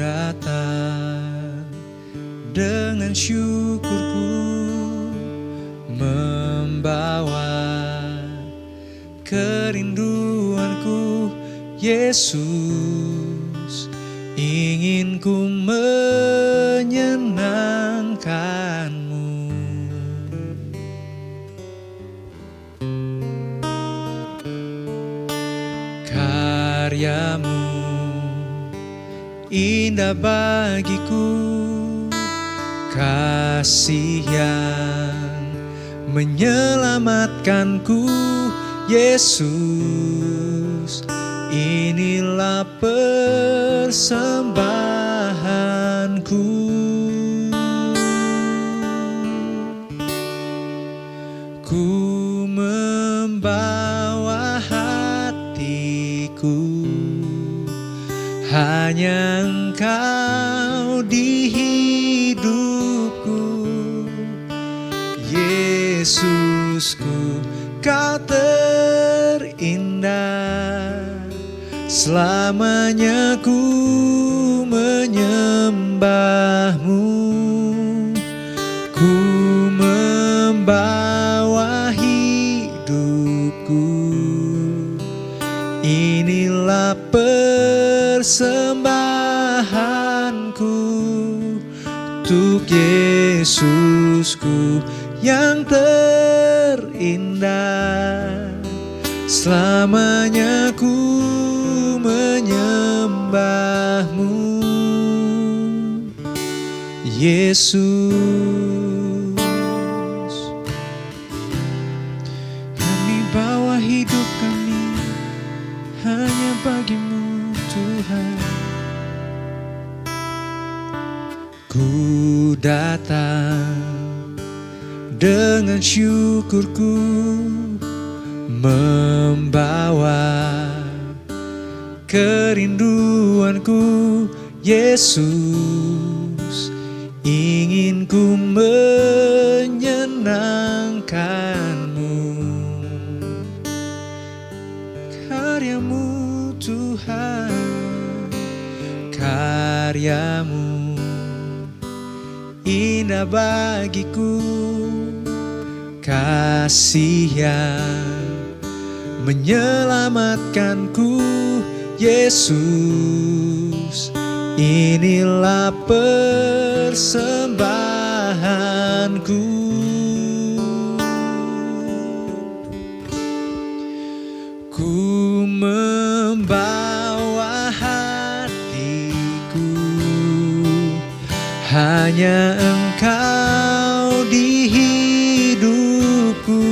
datang dengan syukurku, membawa kerinduanku. Yesus, ingin ku menyenangkan-Mu. Karya-Mu indah bagiku, kasih yang menyelamatkanku. Yesus, inilah persembahanku. Ku membawa hatiku, hanya Engkau di hidupku. Yesusku, Kau terindah, selamanya ku menyembah-Mu. Ku membawa hidupku, inilah persembahanku untuk Yesusku yang terindah, selamanya ku menyembah-Mu. Yesus, kami bawa hidup kami hanya bagi-Mu Tuhan. Ku datang dengan syukurku, membawa kerinduanku. Yesus, ingin ku menyenangkan-Mu. Karya-Mu Tuhan, karya-Mu indah bagiku, kasih yang menyelamatkanku. Yesus, inilah persembahanku. Ku membawa hatiku, hanya Engkau di hidupku.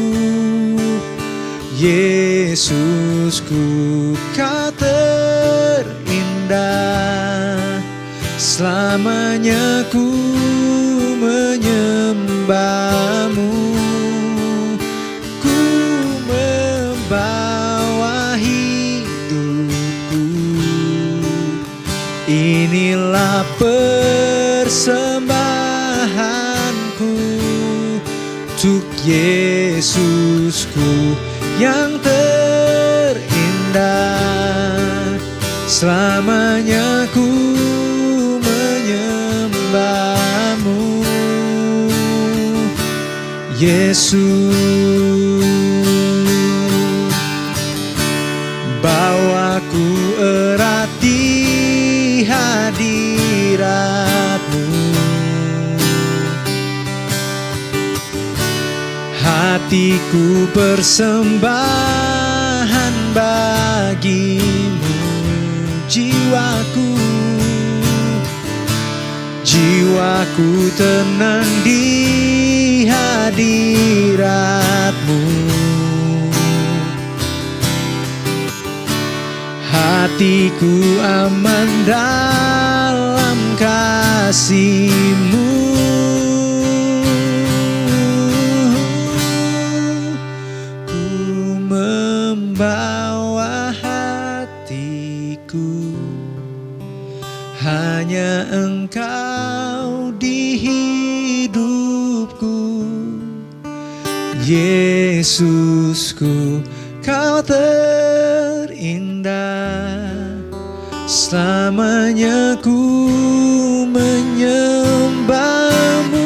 Yesusku, Kau terindah, selamanya ku menyembah-Mu. Ku membawa hidupku, inilah persembahanku untuk Yesusku yang terindah, selamanya ku menyembah-Mu. Yesus, bawaku erat di hadirat-Mu. Hatiku persembahan bagi-Mu. Jiwaku tenang di hadirat-Mu. Hatiku aman dalam kasih-Mu. Ku membawa hatiku, hanya Engkau di hidupku. Yesusku, Kau terindah, selamanya ku menyembahmu.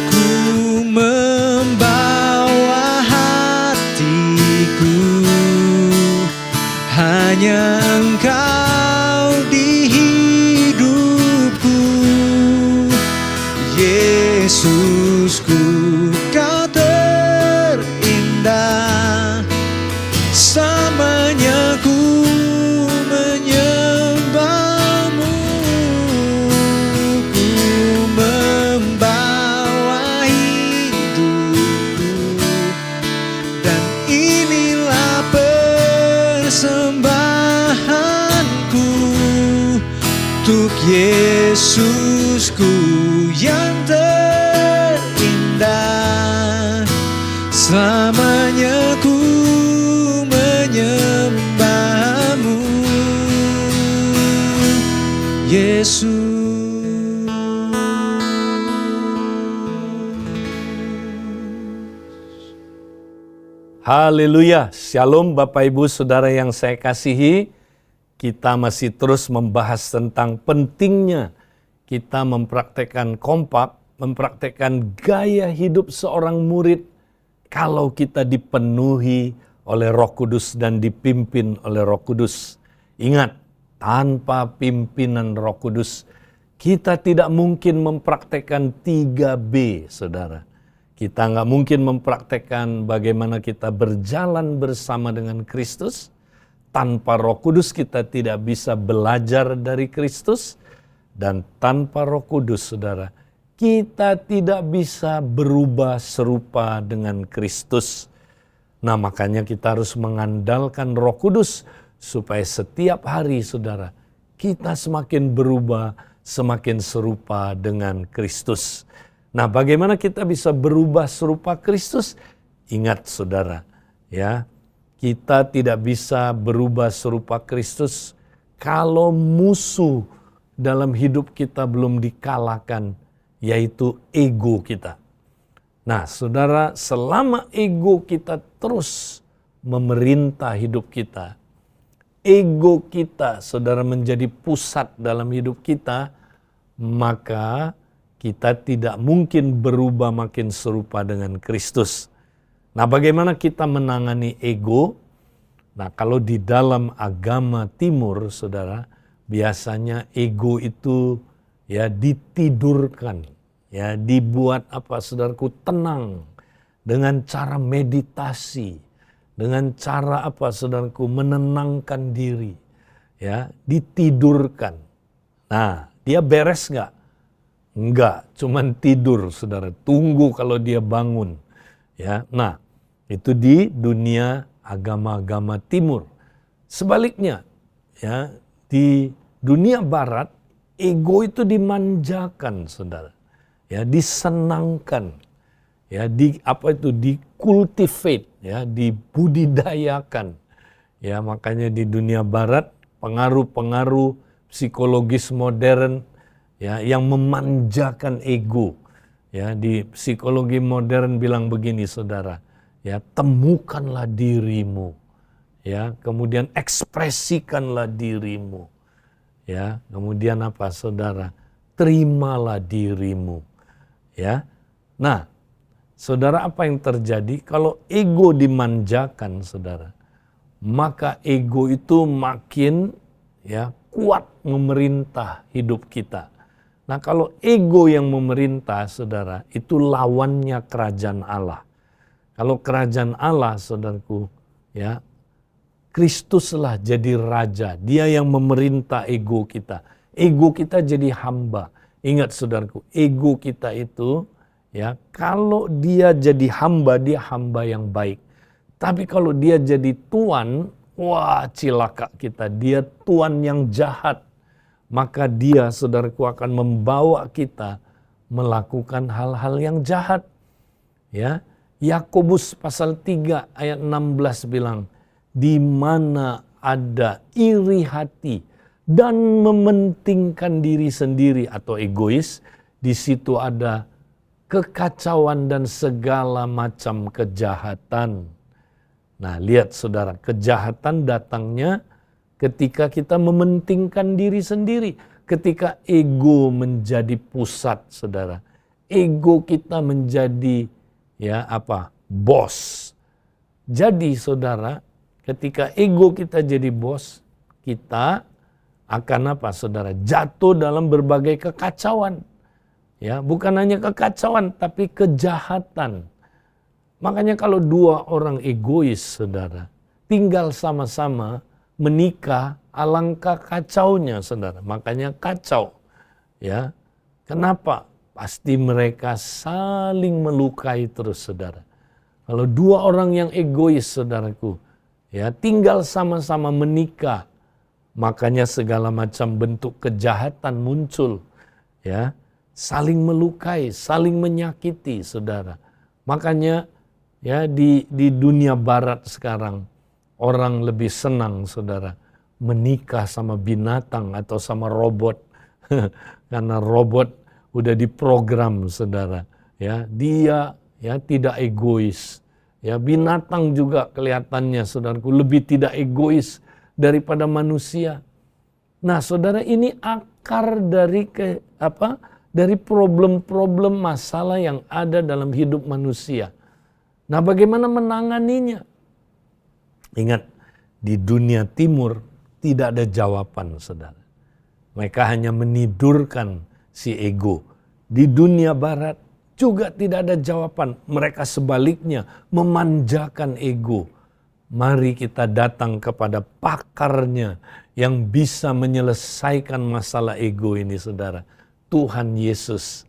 Ku membawa hatiku, hanya Engkau di hidupku. Yesusku, Kau terindah, selamanya ku menyembahmu. Ku membawa hidupku, dan inilah persembahanku untuk Yesusku yang terindah. Selamanya ku menyembahmu, Yesus. Haleluya, Shalom Bapak Ibu Saudara yang saya kasihi. Kita masih terus membahas tentang pentingnya kita mempraktekkan kompak, mempraktekkan gaya hidup seorang murid kalau kita dipenuhi oleh Roh Kudus dan dipimpin oleh Roh Kudus. Ingat, tanpa pimpinan Roh Kudus, kita tidak mungkin mempraktekkan 3B, saudara. Kita nggak mungkin mempraktekkan bagaimana kita berjalan bersama dengan Kristus. Tanpa Roh Kudus kita tidak bisa belajar dari Kristus. Dan tanpa Roh Kudus, saudara, kita tidak bisa berubah serupa dengan Kristus. Nah, makanya kita harus mengandalkan Roh Kudus supaya setiap hari, saudara, kita semakin berubah, semakin serupa dengan Kristus. Nah, bagaimana kita bisa berubah serupa Kristus? Ingat, saudara, ya, kita tidak bisa berubah serupa Kristus kalau musuh dalam hidup kita belum dikalahkan, yaitu ego kita. Nah, saudara, selama ego kita terus memerintah hidup kita, ego kita, saudara, menjadi pusat dalam hidup kita, maka kita tidak mungkin berubah makin serupa dengan Kristus. Nah, bagaimana kita menangani ego? Nah, kalau di dalam agama timur, saudara, biasanya ego itu ya ditidurkan, ya dibuat apa, saudaraku, tenang dengan cara meditasi, dengan cara apa, saudaraku, menenangkan diri, ya ditidurkan. Nah, dia beres nggak? Enggak, cuman tidur, saudara. Tunggu kalau dia bangun. Ya, nah, itu di dunia agama-agama timur. Sebaliknya, ya, di dunia barat, ego itu dimanjakan, saudara. Ya, disenangkan. Ya, dikultivate, ya, dibudidayakan. Ya, makanya di dunia barat, pengaruh-pengaruh psikologis modern, ya, yang memanjakan ego. Ya, di psikologi modern bilang begini, saudara, ya, temukanlah dirimu, ya, kemudian ekspresikanlah dirimu, ya, kemudian apa, saudara, terimalah dirimu, ya. Nah, saudara, apa yang terjadi kalau ego dimanjakan, saudara? Maka ego itu makin, ya, kuat memerintah hidup kita. Nah, kalau ego yang memerintah, saudara, itu lawannya kerajaan Allah. Kalau kerajaan Allah, saudaraku, ya, Kristuslah jadi raja. Dia yang memerintah ego kita. Ego kita jadi hamba. Ingat, saudaraku, ego kita itu, ya, kalau dia jadi hamba, dia hamba yang baik. Tapi kalau dia jadi tuan, wah, cilaka kita. Dia tuan yang jahat. Maka dia, saudaraku, akan membawa kita melakukan hal-hal yang jahat. Ya, Yakobus pasal 3 ayat 16 bilang, di mana ada iri hati dan mementingkan diri sendiri atau egois, di situ ada kekacauan dan segala macam kejahatan. Nah, lihat, saudara, kejahatan datangnya ketika kita mementingkan diri sendiri, ketika ego menjadi pusat, saudara. Ego kita menjadi bos. Jadi saudara, ketika ego kita jadi bos, kita akan saudara? Jatuh dalam berbagai kekacauan. Ya, bukan hanya kekacauan, tapi kejahatan. Makanya kalau dua orang egois, saudara, tinggal sama-sama menikah, alangkah kacaunya, saudara. Makanya kacau. Ya, kenapa? Pasti mereka saling melukai terus, saudara. Kalau dua orang yang egois, saudaraku, ya, tinggal sama-sama menikah, makanya segala macam bentuk kejahatan muncul, ya, saling melukai, saling menyakiti, saudara. Makanya ya di dunia barat sekarang orang lebih senang, saudara, menikah sama binatang atau sama robot. Karena robot udah diprogram, saudara. Ya, dia ya tidak egois. Ya, binatang juga kelihatannya, saudaraku, lebih tidak egois daripada manusia. Nah, saudara, ini akar dari dari problem-problem masalah yang ada dalam hidup manusia. Nah, bagaimana menanganinya? Ingat, di dunia timur tidak ada jawaban, saudara. Mereka hanya menidurkan si ego. Di dunia barat juga tidak ada jawaban. Mereka sebaliknya memanjakan ego. Mari kita datang kepada pakarnya yang bisa menyelesaikan masalah ego ini, saudara. Tuhan Yesus.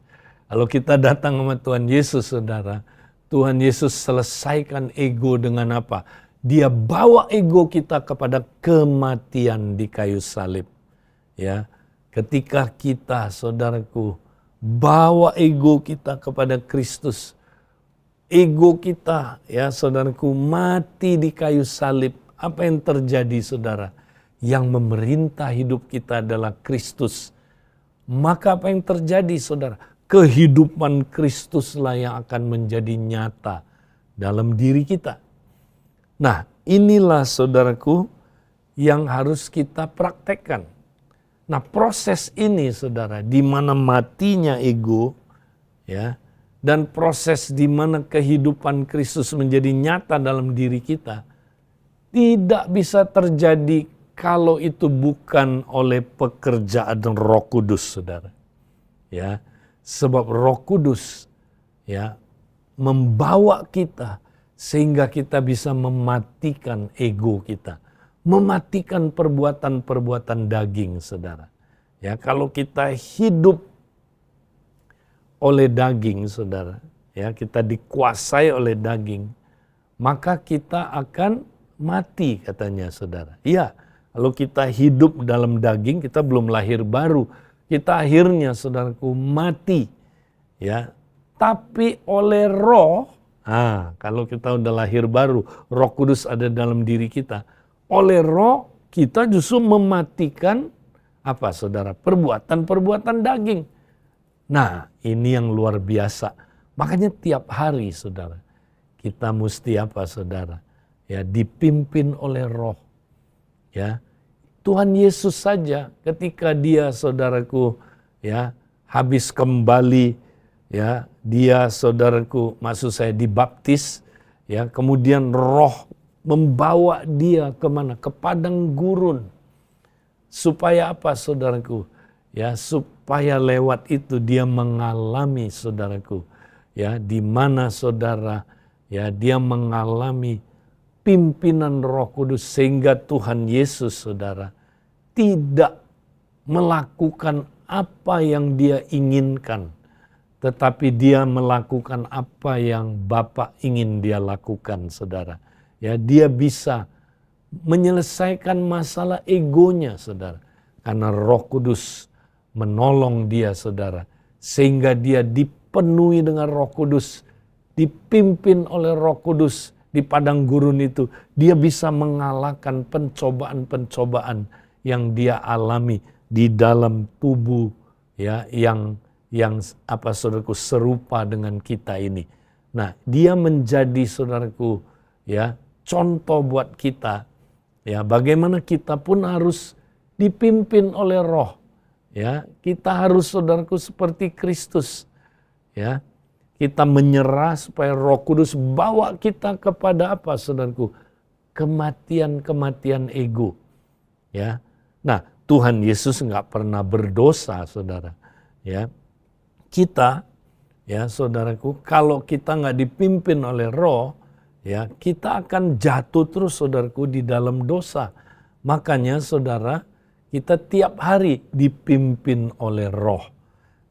Kalau kita datang sama Tuhan Yesus, saudara, Tuhan Yesus selesaikan ego dengan apa? Dia bawa ego kita kepada kematian di kayu salib. Ya, ketika kita, saudaraku, bawa ego kita kepada Kristus, ego kita, ya saudaraku, mati di kayu salib. Apa yang terjadi, saudara? Yang memerintah hidup kita adalah Kristus. Maka apa yang terjadi, saudara? Kehidupan Kristuslah yang akan menjadi nyata dalam diri kita. Nah, inilah, saudaraku, yang harus kita praktekkan. Nah, proses ini, saudara, di mana matinya ego, ya, dan proses di mana kehidupan Kristus menjadi nyata dalam diri kita, tidak bisa terjadi kalau itu bukan oleh pekerjaan Roh Kudus, saudara. Ya, sebab Roh Kudus ya membawa kita sehingga kita bisa mematikan ego kita, mematikan perbuatan-perbuatan daging, saudara. Ya, kalau kita hidup oleh daging, saudara, ya, kita dikuasai oleh daging, maka kita akan mati, katanya, saudara. Iya, kalau kita hidup dalam daging, kita belum lahir baru. Kita akhirnya, saudaraku, mati. Ya, tapi oleh roh, kalau kita udah lahir baru, Roh Kudus ada dalam diri kita. Oleh roh, kita justru mematikan apa, saudara? Perbuatan-perbuatan daging. Nah, ini yang luar biasa. Makanya tiap hari, saudara, kita mesti apa, saudara? Ya, dipimpin oleh roh. Ya, Tuhan Yesus saja ketika dia, saudaraku, ya, habis kembali, ya, dia, saudaraku, maksud saya dibaptis, ya, kemudian roh membawa dia kemana? Ke padang gurun. Supaya apa, saudaraku? Ya, supaya lewat itu dia mengalami, saudaraku, ya, di mana, saudara, ya, dia mengalami pimpinan Roh Kudus sehingga Tuhan Yesus, saudara, tidak melakukan apa yang dia inginkan, tetapi dia melakukan apa yang Bapa ingin dia lakukan, saudara. Ya, dia bisa menyelesaikan masalah egonya, saudara, karena Roh Kudus menolong dia, saudara, sehingga dia dipenuhi dengan Roh Kudus, dipimpin oleh Roh Kudus. Di padang gurun itu, dia bisa mengalahkan pencobaan-pencobaan yang dia alami di dalam tubuh, ya, yang apa, saudaraku, serupa dengan kita ini. Nah, dia menjadi, saudaraku, ya, contoh buat kita Ya, bagaimana kita pun harus dipimpin oleh Roh. Ya, kita harus saudaraku seperti Kristus. Ya, kita menyerah supaya Roh Kudus bawa kita kepada apa, saudaraku? Kematian ego. Ya, nah Tuhan Yesus nggak pernah berdosa, saudara. Ya, kita, ya saudaraku, kalau kita nggak dipimpin oleh Roh, ya kita akan jatuh terus, saudaraku, di dalam dosa. Makanya, saudara, kita tiap hari dipimpin oleh Roh.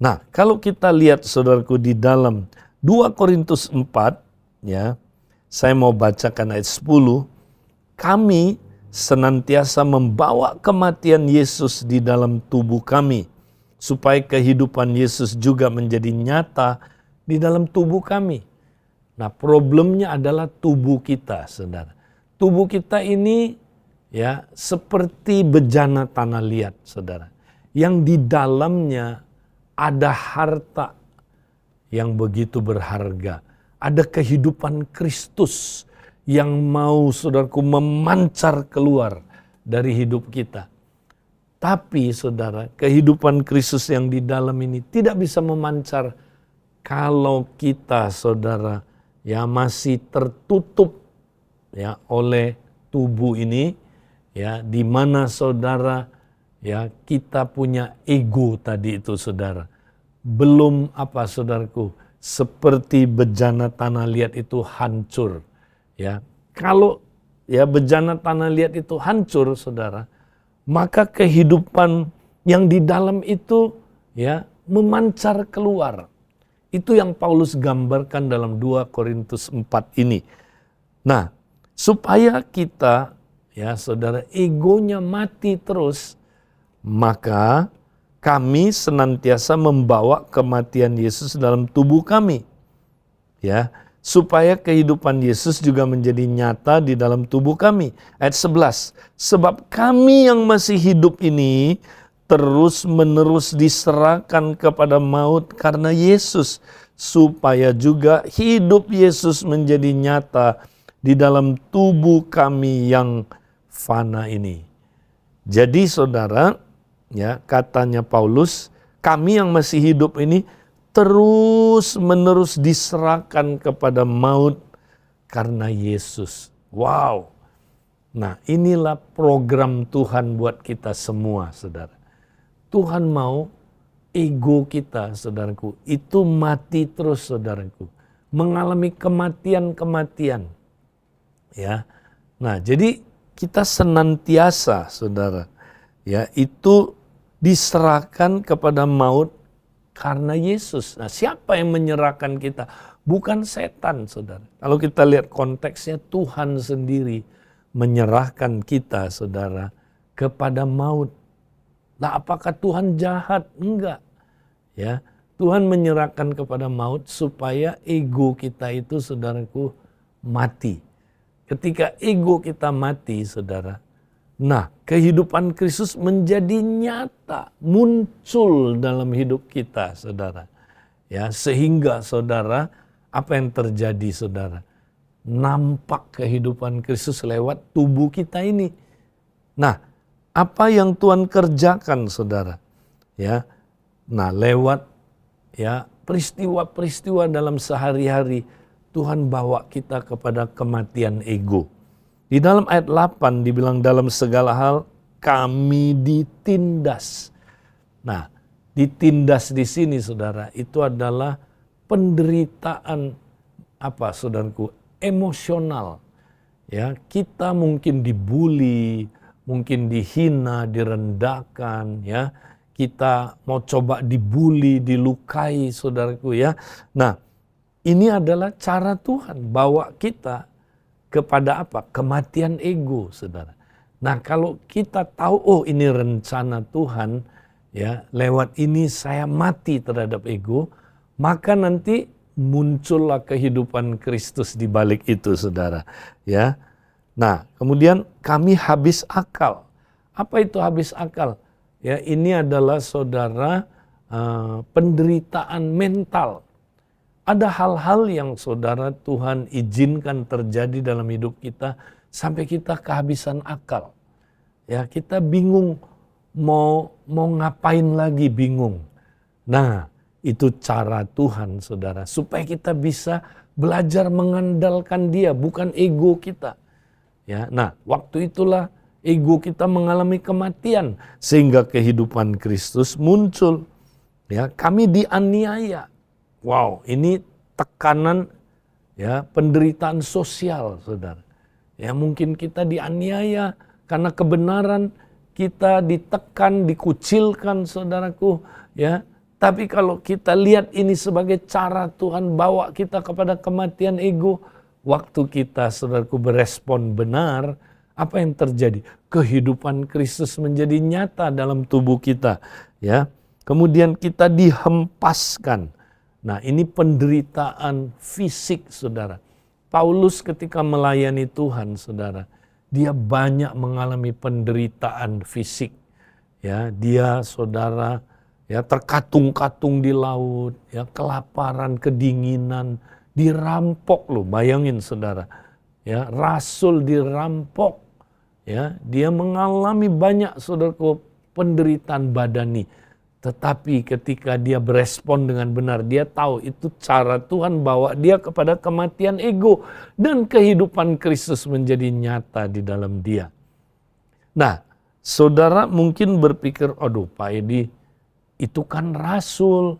Nah, kalau kita lihat, saudaraku, di dalam 2 Korintus 4, ya, saya mau bacakan ayat 10. Kami senantiasa membawa kematian Yesus di dalam tubuh kami, supaya kehidupan Yesus juga menjadi nyata di dalam tubuh kami. Nah, problemnya adalah tubuh kita, saudara. Tubuh kita ini ya seperti bejana tanah liat, saudara. Yang di dalamnya ada harta yang begitu berharga. Ada kehidupan Kristus yang mau, saudaraku, memancar keluar dari hidup kita. Tapi, saudara, kehidupan Kristus yang di dalam ini tidak bisa memancar kalau kita, saudara, ya masih tertutup ya oleh tubuh ini, ya, di mana, saudara, ya kita punya ego tadi itu, saudara. Belum apa, saudaraku, seperti bejana tanah liat itu hancur. Ya, kalau ya bejana tanah liat itu hancur, saudara, maka kehidupan yang di dalam itu ya memancar keluar. Itu yang Paulus gambarkan dalam 2 Korintus 4 ini. Nah, supaya kita, ya saudara, egonya mati terus, maka kami senantiasa membawa kematian Yesus dalam tubuh kami. Ya, supaya kehidupan Yesus juga menjadi nyata di dalam tubuh kami. Ayat 11, sebab kami yang masih hidup ini terus-menerus diserahkan kepada maut karena Yesus, supaya juga hidup Yesus menjadi nyata di dalam tubuh kami yang fana ini. Jadi, saudara, ya katanya Paulus, kami yang masih hidup ini terus-menerus diserahkan kepada maut karena Yesus. Wow. Nah, inilah program Tuhan buat kita semua, saudara. Tuhan mau ego kita, saudaraku, itu mati terus, saudaraku. Mengalami kematian-kematian. Ya. Nah, jadi kita senantiasa, saudara, ya, itu diserahkan kepada maut karena Yesus. Nah, siapa yang menyerahkan kita? Bukan setan, saudara. Kalau kita lihat konteksnya, Tuhan sendiri menyerahkan kita, saudara, kepada maut. Nah, apakah Tuhan jahat? Enggak. Ya, Tuhan menyerahkan kepada maut supaya ego kita itu, saudaraku, mati. Ketika ego kita mati, saudara, nah kehidupan Kristus menjadi nyata, muncul dalam hidup kita, saudara. Ya, sehingga, saudara, apa yang terjadi, saudara? Nampak kehidupan Kristus lewat tubuh kita ini. Nah, apa yang Tuhan kerjakan, saudara? Ya, nah lewat ya peristiwa-peristiwa dalam sehari-hari, Tuhan bawa kita kepada kematian ego. Di dalam ayat 8 dibilang dalam segala hal kami ditindas. Nah, ditindas di sini, saudara, itu adalah penderitaan apa, saudaraku, emosional. Ya, kita mungkin dibully, mungkin dihina, direndahkan, ya. Kita mau coba dibully, dilukai, saudaraku, ya. Nah, ini adalah cara Tuhan bawa kita kepada apa? Kematian ego, saudara. Nah, kalau kita tahu, oh ini rencana Tuhan, ya, lewat ini saya mati terhadap ego, maka nanti muncullah kehidupan Kristus di balik itu, saudara. Ya. Nah, kemudian kami habis akal. Apa itu habis akal? Ya, ini adalah, saudara, penderitaan mental. Ada hal-hal yang, saudara, Tuhan izinkan terjadi dalam hidup kita sampai kita kehabisan akal. Ya, kita bingung mau ngapain lagi, bingung. Nah, itu cara Tuhan, saudara, supaya kita bisa belajar mengandalkan Dia, bukan ego kita. Ya, nah, waktu itulah ego kita mengalami kematian sehingga kehidupan Kristus muncul. Ya, kami dianiaya. Wow, ini tekanan, ya, penderitaan sosial, saudara. Ya, mungkin kita dianiaya karena kebenaran, kita ditekan, dikucilkan, saudaraku. Ya, tapi kalau kita lihat ini sebagai cara Tuhan bawa kita kepada kematian ego, waktu kita, saudaraku, berespon benar, apa yang terjadi? Kehidupan Kristus menjadi nyata dalam tubuh kita. Ya, kemudian kita dihempaskan. Nah, ini penderitaan fisik, saudara. Paulus ketika melayani Tuhan, saudara, dia banyak mengalami penderitaan fisik. Ya, dia, saudara, ya, terkatung-katung di laut, ya, kelaparan, kedinginan, dirampok loh, bayangin, saudara. Ya, rasul dirampok. Ya, dia mengalami banyak, saudaraku, penderitaan badani. Tetapi ketika dia berespon dengan benar, dia tahu itu cara Tuhan bawa dia kepada kematian ego. Dan kehidupan Kristus menjadi nyata di dalam dia. Nah, saudara mungkin berpikir, aduh Pak Edi, itu kan rasul.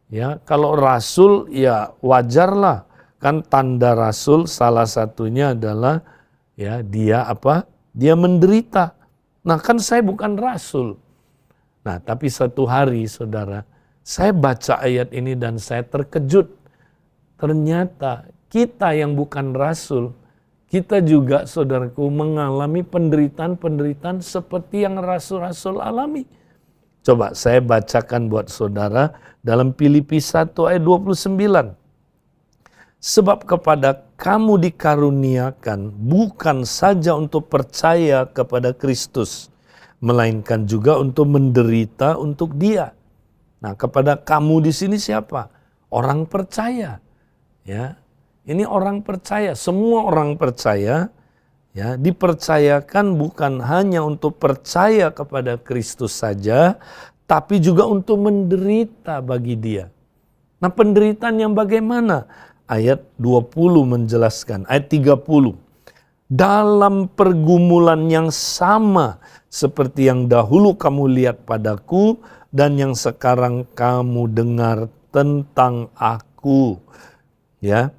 Ya, kalau rasul ya wajarlah. Kan tanda rasul salah satunya adalah ya dia apa? Dia menderita. Nah, kan saya bukan rasul. Nah, tapi satu hari, saudara, saya baca ayat ini dan saya terkejut. Ternyata kita yang bukan rasul, kita juga, saudaraku, mengalami penderitaan-penderitaan seperti yang rasul-rasul alami. Coba saya bacakan buat saudara dalam Filipi 1 ayat 29. Sebab kepada kamu dikaruniakan bukan saja untuk percaya kepada Kristus, melainkan juga untuk menderita untuk Dia. Nah, kepada kamu di sini siapa? Orang percaya. Ya, ini orang percaya. Semua orang percaya, ya, dipercayakan bukan hanya untuk percaya kepada Kristus saja, tapi juga untuk menderita bagi Dia. Nah, penderitaan yang bagaimana? Ayat 20 menjelaskan, ayat 30. Dalam pergumulan yang sama seperti yang dahulu kamu lihat padaku dan yang sekarang kamu dengar tentang aku. Ya,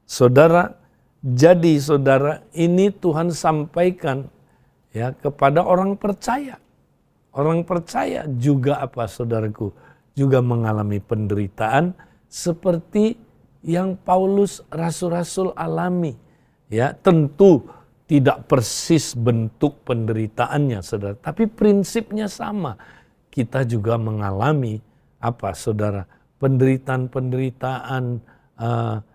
saudara, jadi saudara, ini Tuhan sampaikan ya kepada orang percaya. Orang percaya juga apa, saudaraku? Juga mengalami penderitaan seperti yang Paulus rasul-rasul alami. Ya, tentu tidak persis bentuk penderitaannya, saudara. Tapi prinsipnya sama. Kita juga mengalami apa, saudara? Penderitaan-penderitaan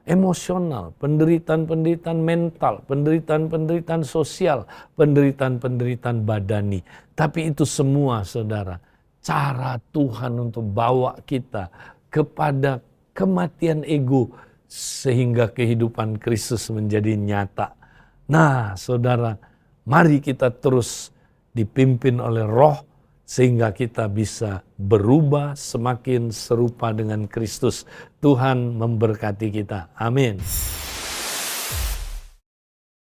emosional, penderitaan-penderitaan mental, penderitaan-penderitaan sosial, penderitaan-penderitaan badani. Tapi itu semua, saudara, cara Tuhan untuk bawa kita kepada kematian ego sehingga kehidupan Kristus menjadi nyata. Nah, saudara, mari kita terus dipimpin oleh Roh sehingga kita bisa berubah semakin serupa dengan Kristus. Tuhan memberkati kita. Amin.